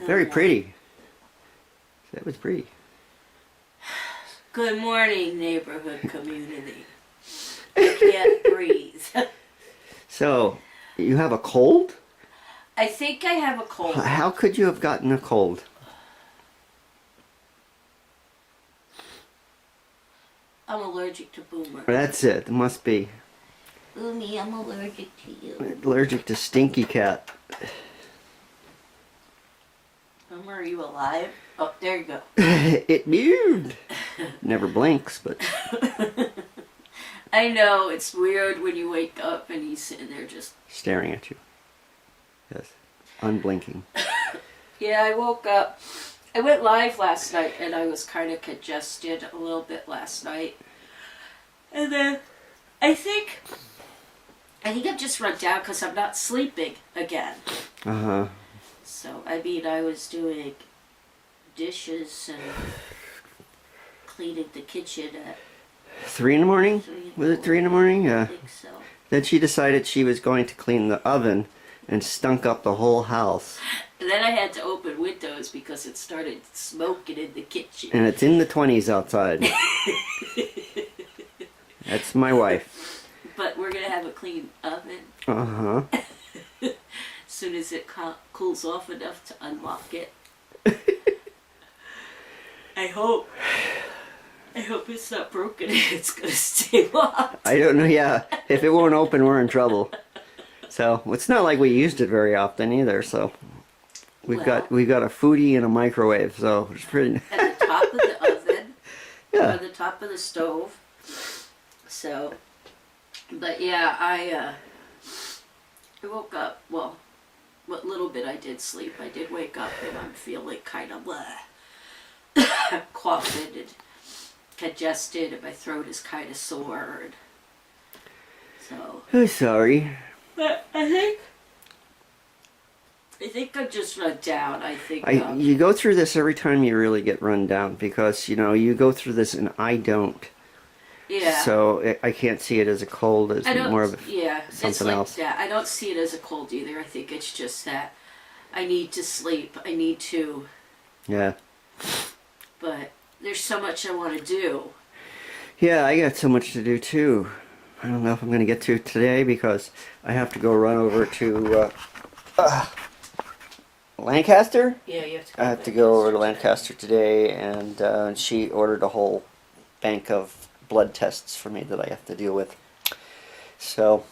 Very pretty. That was pretty. Good morning, neighborhood community. I can't breathe. So, you have a cold? I think I have a cold. How could you have gotten a cold? I'm allergic to Boomer. That's it. It must be. Boomy, I'm allergic to you. Allergic to Stinky Cat. Boomer, are you alive? Oh, there you go. It moved. Never blinks, but... I know, it's weird when you wake up and he's sitting there just... staring at you. Yes. Unblinking. Yeah, I woke up. I went live last night and I was kind of congested a little bit last night. And then I think I've just run down because I'm not sleeping again. Uh-huh. So, I mean, I was doing dishes and cleaning the kitchen at 3 in the morning? 3 in the Was it 3 in the morning? I Yeah. think so. Then she decided she was going to clean the oven and stunk up the whole house. And then I had to open windows because it started smoking in the kitchen. And it's in the 20s outside. That's my wife. But we're going to have a clean oven Uh-huh. as soon as it cools off enough to unlock it. I hope it's not broken and it's going to stay locked. I don't know, yeah. If it won't open, we're in trouble. So, it's not like we used it very often either, so... We've got a foodie and a microwave, so it's pretty... At the top of the oven. Yeah. Or the top of the stove. So, but yeah, I woke up, well, what little bit I did sleep, I did wake up and I'm feeling kind of coughing and congested and my throat is kind of sore. And so. I'm sorry. But I think I'm just run down. I think you go through this every time you really get run down because, you know, you go through this and I don't. Yeah. So I can't see it as a cold, as more of something else. That. I don't see it as a cold either. I think it's just that I need to sleep. I need to. Yeah. But there's so much I want to do. Yeah, I got so much to do too. I don't know if I'm going to get to today because I have to go run over to Lancaster? Yeah, you have to go. I have to go over to Lancaster today, and she ordered a whole bank of blood tests for me that I have to deal with. So,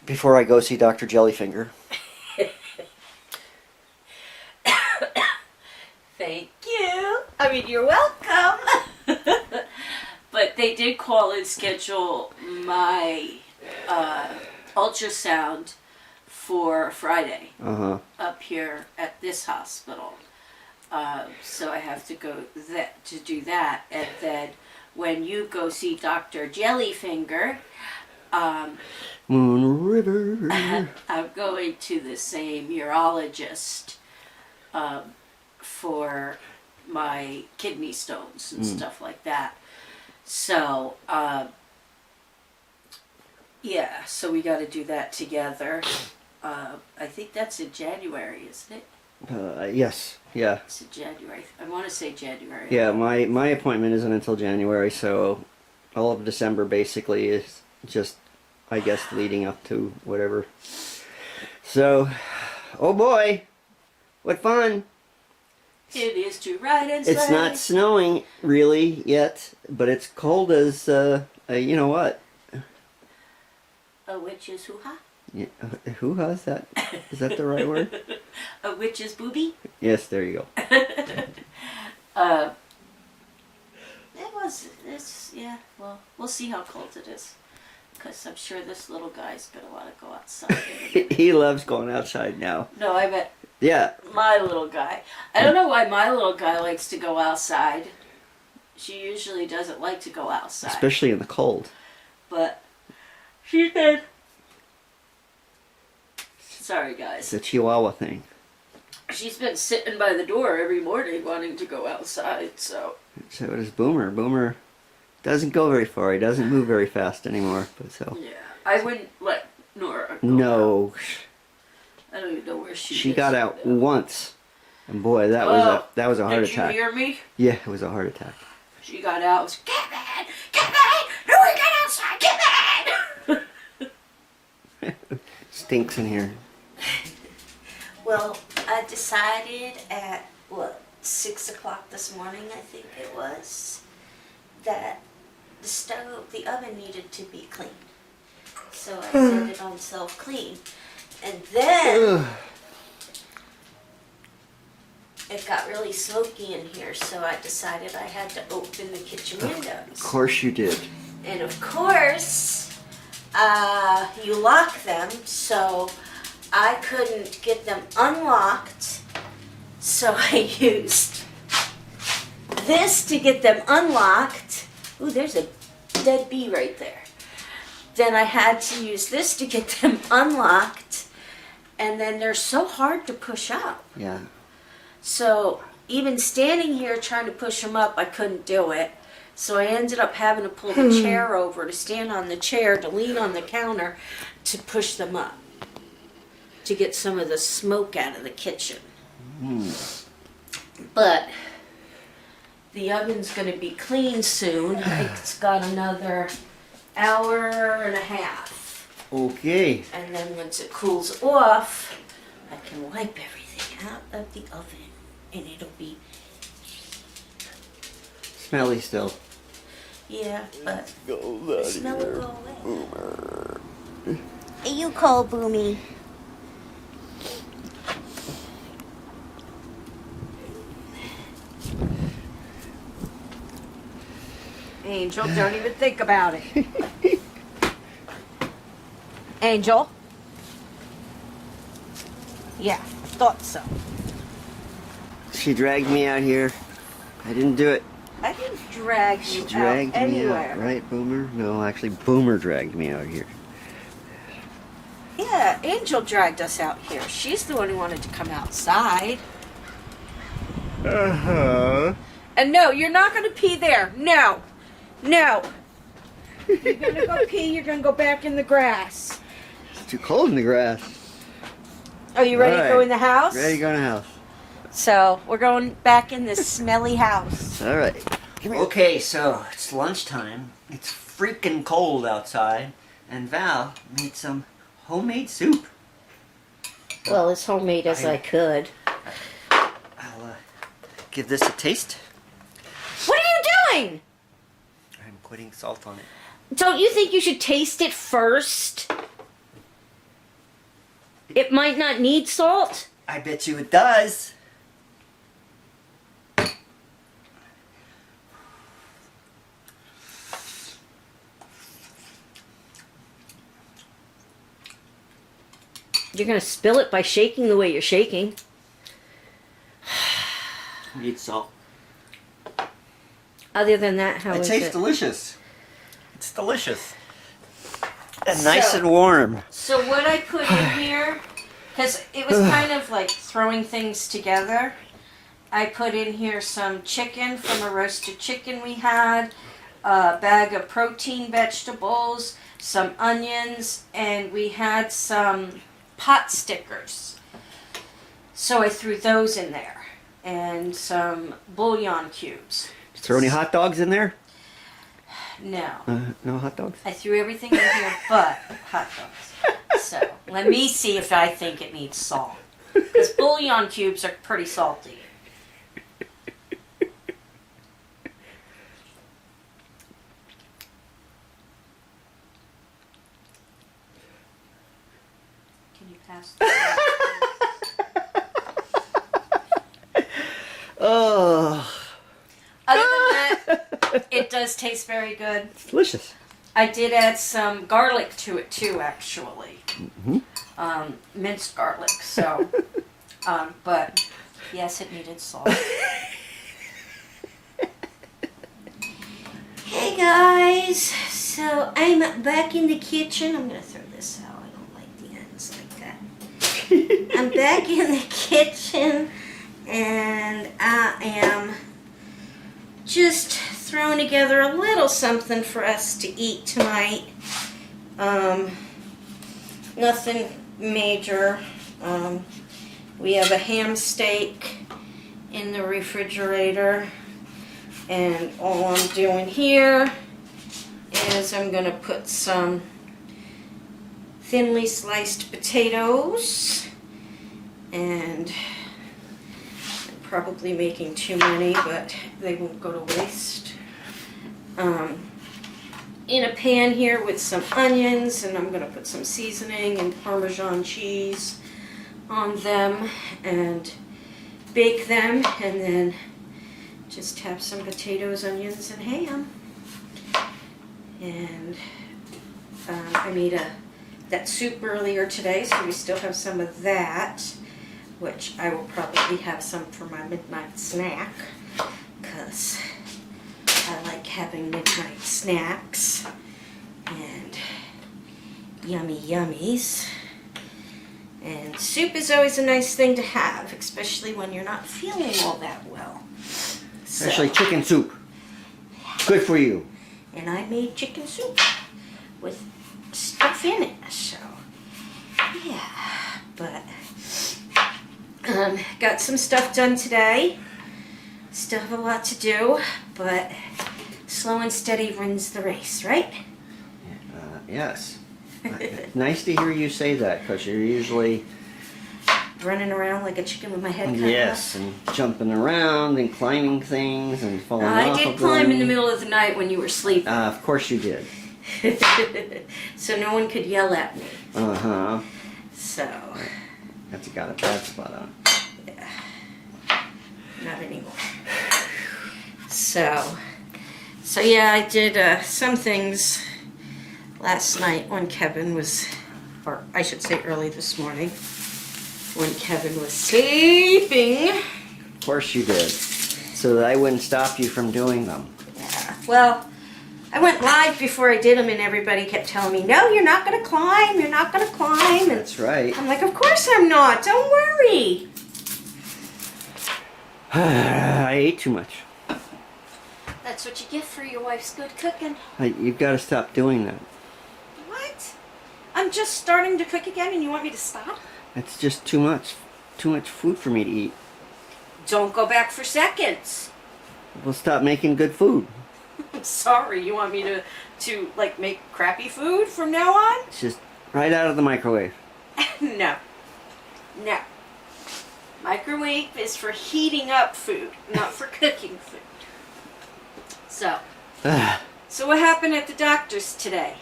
before I go see Dr. Jellyfinger. Thank you. I mean, you're welcome. But they did call and schedule my ultrasound for Friday up here at this hospital. So I have to go to do that, and then when you go see Dr. Jellyfinger, Moon River. I'm going to the same urologist for my kidney stones and stuff like that. So, yeah, so we got to do that together. I think that's in January, isn't it? Yes, yeah. It's in January. I want to say January. Yeah, my appointment isn't until January, so all of December basically is just, I guess, leading up to whatever. So, oh boy, what fun. It is to ride and sleigh. It's not snowing really yet, but it's cold as, you know what? A witch's hoo-ha? Yeah, who has that? Is that the right word? A witch's booby? Yes, there you go. Yeah, well, we'll see how cold it is. Because I'm sure this little guy's going to want to go outside. He loves going outside now. No, I meant Yeah. my little guy. I don't know why my little guy likes to go outside. She usually doesn't like to go outside. Especially in the cold. But she said... Sorry, guys. It's a Chihuahua thing. She's been sitting by the door every morning wanting to go outside, so... So does Boomer. Boomer doesn't go very far. He doesn't move very fast anymore. But so. Yeah, I wouldn't let Nora go No. out. I don't even know where she is. She got out once. And boy, that was a heart did attack. Did you hear me? Yeah, it was a heart attack. She got out. It was, Kevin! Kevin! No, we got outside! Kevin! Stinks in here. Well, I decided at, 6 o'clock this morning, I think it was, that the oven needed to be cleaned. So I set it on self-clean. And then it got really smoky in here, so I decided I had to open the kitchen windows. Of course you did. And of course, you lock them, so I couldn't get them unlocked. So I used this to get them unlocked. Ooh, there's a dead bee right there. Then I had to use this to get them unlocked. And then they're so hard to push up. Yeah. So even standing here trying to push them up, I couldn't do it. So I ended up having to pull the chair over to stand on the chair, to lean on the counter, to push them up. To get some of the smoke out of the kitchen. But the oven's going to be clean soon. It's got another hour and a half. Okay. And then once it cools off, I can wipe everything out of the oven. And it'll be... Smelly still. Yeah, but Go the smell will go away. Boomer. Are you cold, Boomy? Angel, don't even think about it. Angel? Yeah, thought so. She dragged me out here. I didn't do it. I didn't drag you She dragged out me anywhere. out, right, Boomer? No, actually, Boomer dragged me out here. Yeah, Angel dragged us out here. She's the one who wanted to come outside. Uh-huh. And no, you're not going to pee there. No. No. You're going to go pee. You're going to go back in the grass. It's too cold in the grass. Are you ready to go Right. in the house? Ready to go in the house. So, we're going back in this smelly house. All right. Okay, so it's lunchtime. It's freaking cold outside. And Val made some homemade soup. Well, as homemade as I could. I'll give this a taste. What are you doing? I'm putting salt on it. Don't you think you should taste it first? It might not need salt. I bet you it does. You're going to spill it by shaking the way you're shaking. Need salt. Other than that, how is It tastes it? delicious. It's delicious. And nice So- and warm. So what I put in here, because it was kind of like throwing things together, I put in here some chicken from a roasted chicken we had, a bag of protein vegetables, some onions, and we had some pot stickers. So I threw those in there, and some bouillon cubes. Throw any hot dogs in there? No. No hot dogs? I threw everything in here but hot dogs. So, let me see if I think it needs salt. Because bouillon cubes are pretty salty. Can you pass that? Oh. Other than that, it does taste very good. It's delicious. I did add some garlic to it too, actually. Minced garlic, so. But, yes, it needed salt. Hey guys, so I'm back in the kitchen. I'm going to throw this out. I don't like the ends like that. I'm back in the kitchen and I am just throwing together a little something for us to eat tonight. Nothing major. We have a ham steak in the refrigerator. And all I'm doing here is I'm going to put some thinly sliced potatoes, and I'm probably making too many, but they won't go to waste. In a pan here with some onions, and I'm going to put some seasoning and Parmesan cheese on them and bake them, and then just have some potatoes, onions, and ham. And I made that soup earlier today, so we still have some of that, which I will probably have some for my midnight snack, because I like having midnight snacks and yummy yummies. And soup is always a nice thing to have, especially when you're not feeling all that well. Especially chicken soup. Good for you. And I made chicken soup with stuff in it, so yeah. But got some stuff done today. Still have a lot to do, but slow and steady wins the race, right? Yes. Nice to hear you say that, because you're usually running around like a chicken with my head cut yes, off. and jumping around and climbing things and falling off. I did climb in the middle of the night when you were sleeping. Of course you did. So no one could yell at me. Uh-huh. So. That's got a bad spot on. Yeah. Not anymore. So yeah, I did some things last night when Kevin was, or I should say early this morning, when Kevin was sleeping. Of course you did. So that I wouldn't stop you from doing them. Yeah. Well, I went live before I did them, and everybody kept telling me, no, you're not going to climb, you're not going to climb. And that's right. I'm like, of course I'm not, don't worry. I ate too much. That's what you get for your wife's good cooking. You've got to stop doing that. What? I'm just starting to cook again and you want me to stop? It's just too much. Too much food for me to eat. Don't go back for seconds. We'll stop making good food. I'm sorry, you want me to like make crappy food from now on? It's just right out of the microwave. No. No. Microwave is for heating up food, not for cooking food. So what happened at the doctor's today?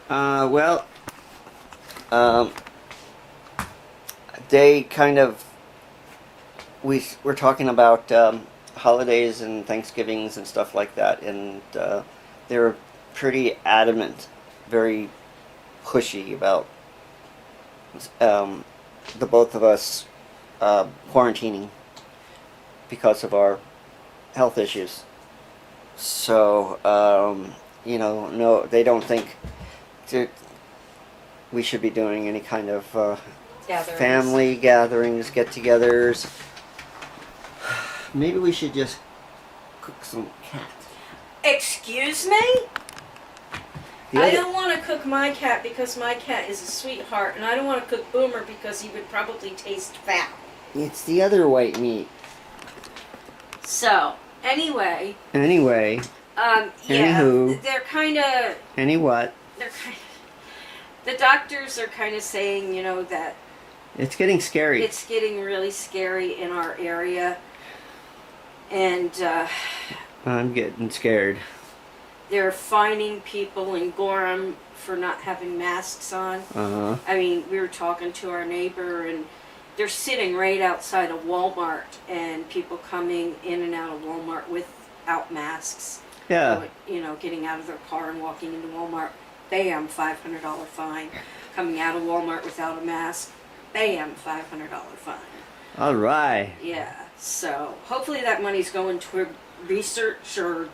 Well, they kind of, we're talking about holidays and Thanksgivings and stuff like that, and they were pretty adamant, very pushy about the both of us quarantining because of our health issues. So, no, they don't think we should be doing any kind of family gatherings, get-togethers. Maybe we should just cook some cat. Excuse me? I don't want to cook my cat because my cat is a sweetheart, and I don't want to cook Boomer because he would probably taste foul. It's the other white meat. So, anyway. Anyway. Yeah. Anywho. They're kind of. Any what? They're kind of. The doctors are kind of saying, that. It's getting scary. It's getting really scary in our area. And, I'm getting scared. They're fining people in Gorham for not having masks on. Uh-huh. I mean, we were talking to our neighbor, and they're sitting right outside of Walmart, and people coming in and out of Walmart without masks. Yeah. Getting out of their car and walking into Walmart. Bam, $500 fine. Coming out of Walmart without a mask. Bam, $500 fine. All right. Yeah. So hopefully that money's going toward research or,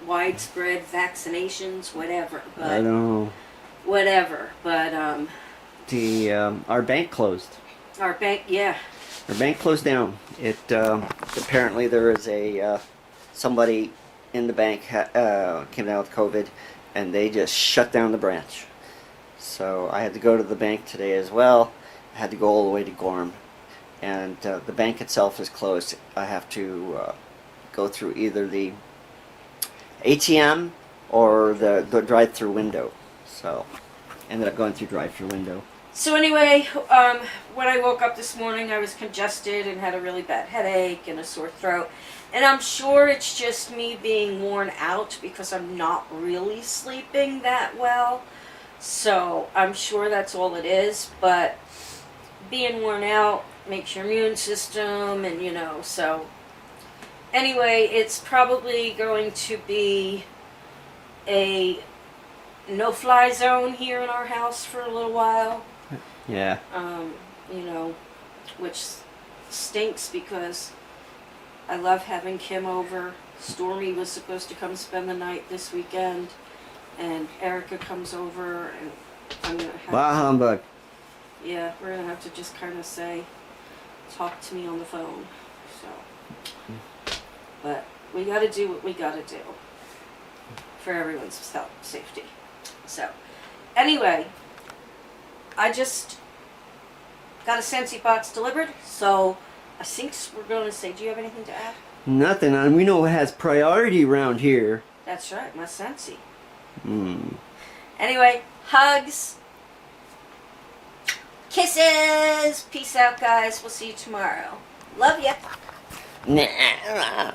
widespread vaccinations, whatever. But I don't know. Whatever. But our bank closed. Our bank, yeah. Our bank closed down. It apparently there is a somebody in the bank came down with COVID, and they just shut down the branch. So I had to go to the bank today as well. I had to go all the way to Gorham and the bank itself is closed. I have to go through either the ATM or the drive-through window. So ended up going through drive-through window. So anyway, when I woke up this morning, I was congested and had a really bad headache and a sore throat. And I'm sure it's just me being worn out because I'm not really sleeping that well. So I'm sure that's all it is. But being worn out makes your immune system, and you know, so anyway, it's probably going to be a no-fly zone here in our house for a little while. Yeah. You know, which stinks because I love having Kim over. Stormy was supposed to come spend the night this weekend, and Erica comes over, and I'm gonna have Bah humbug. yeah, we're gonna have to just kind of say, talk to me on the phone. So, but we gotta do what we gotta do for everyone's safety. So, anyway, I just got a Scentsy box delivered, so I think we're going to say, do you have anything to add? Nothing. And we know it has priority around here. That's right, my Scentsy. Hmm. Anyway, hugs, kisses, peace out, guys. We'll see you tomorrow. Love ya. Nah.